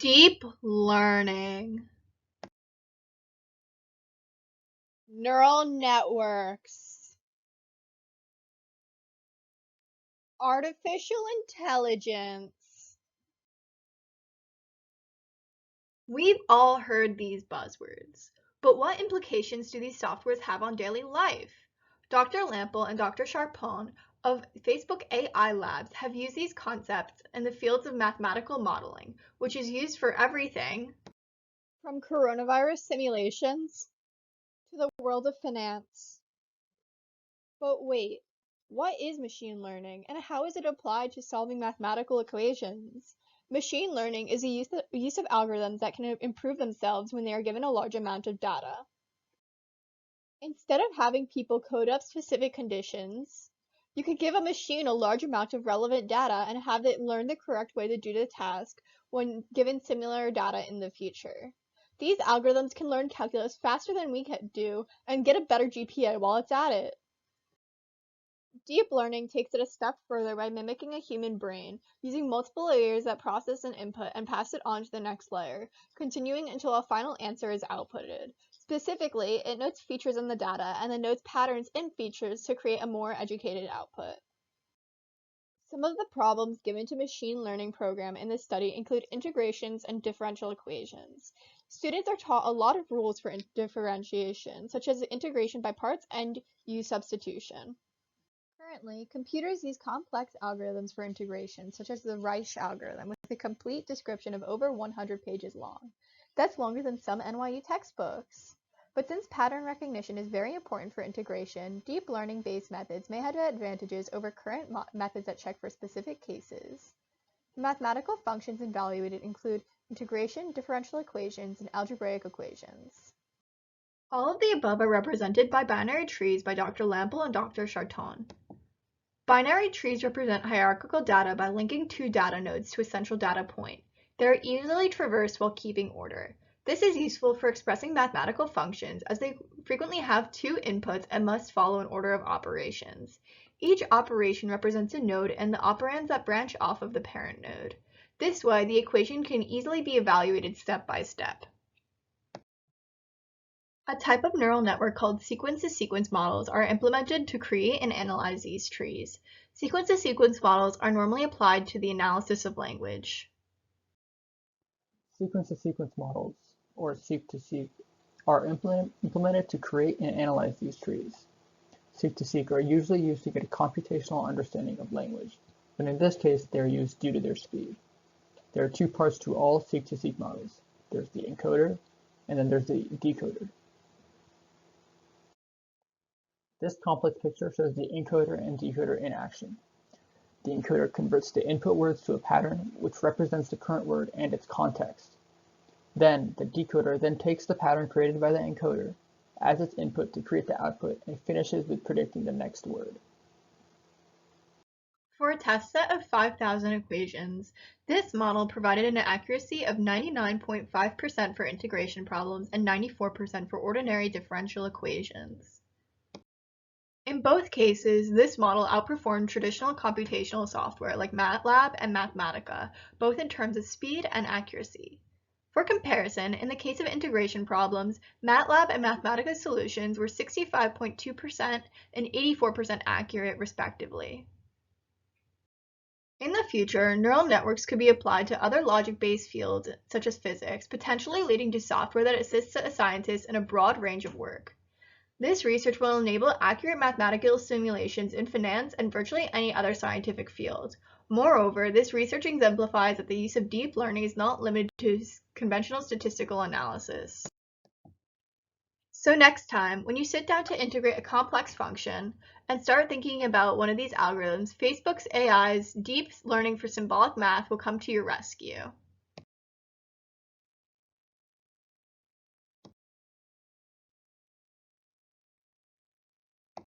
Deep learning. Neural networks. Artificial intelligence. We've all heard these buzzwords, but what implications do these softwares have on daily life? Dr. Lampel and Dr. Charpon of Facebook AI Labs have used these concepts in the fields of mathematical modeling, which is used for everything From coronavirus simulations to the world of finance. But wait, what is machine learning and how is it applied to solving mathematical equations? Machine learning is the use of algorithms that can improve themselves when they are given a large amount of data. Instead of having people code up specific conditions, you could give a machine a large amount of relevant data and have it learn the correct way to do the task when given similar data in the future. These algorithms can learn calculus faster than we can do and get a better GPA while it's at it. Deep learning takes it a step further by mimicking a human brain, using multiple layers that process an input and pass it on to the next layer, continuing until a final answer is outputted. Specifically, it notes features in the data and then notes patterns in features to create a more educated output. Some of the problems given to machine learning program in this study include integrations and differential equations. Students are taught a lot of rules for differentiation, such as integration by parts and U substitution. Currently, computers use complex algorithms for integration, such as the Reich algorithm, with a complete description of over 100 pages long. That's longer than some NYU textbooks. But since pattern recognition is very important for integration, deep learning-based methods may have advantages over current methods that check for specific cases. The mathematical functions evaluated include integration, differential equations, and algebraic equations. All of the above are represented by binary trees by Dr. Lampel and Dr. Charton. Binary trees represent hierarchical data by linking two data nodes to a central data point. They are easily traversed while keeping order. This is useful for expressing mathematical functions as they frequently have two inputs and must follow an order of operations. Each operation represents a node and the operands that branch off of the parent node. This way, the equation can easily be evaluated step by step. A type of neural network called sequence-to-sequence models are implemented to create and analyze these trees. Sequence-to-sequence models are normally applied to the analysis of language. Sequence-to-sequence models, or seq-to-seq, are implemented to create and analyze these trees. Seq-to-seq are usually used to get a computational understanding of language, but in this case they are used due to their speed. There are two parts to all seq-to-seq models. There's the encoder, and then there's the decoder. This complex picture shows the encoder and decoder in action. The encoder converts the input words to a pattern, which represents the current word and its context. Then, the decoder then takes the pattern created by the encoder, adds its input to create the output, and finishes with predicting the next word. For a test set of 5,000 equations, this model provided an accuracy of 99.5% for integration problems and 94% for ordinary differential equations. In both cases, this model outperformed traditional computational software like MATLAB and Mathematica, both in terms of speed and accuracy. For comparison, in the case of integration problems, MATLAB and Mathematica solutions were 65.2% and 84% accurate, respectively. In the future, neural networks could be applied to other logic-based fields, such as physics, potentially leading to software that assists scientists in a broad range of work. This research will enable accurate mathematical simulations in finance and virtually any other scientific field. Moreover, this research exemplifies that the use of deep learning is not limited to conventional statistical analysis. So next time, when you sit down to integrate a complex function and start thinking about one of these algorithms, Facebook's AI's deep learning for symbolic math will come to your rescue.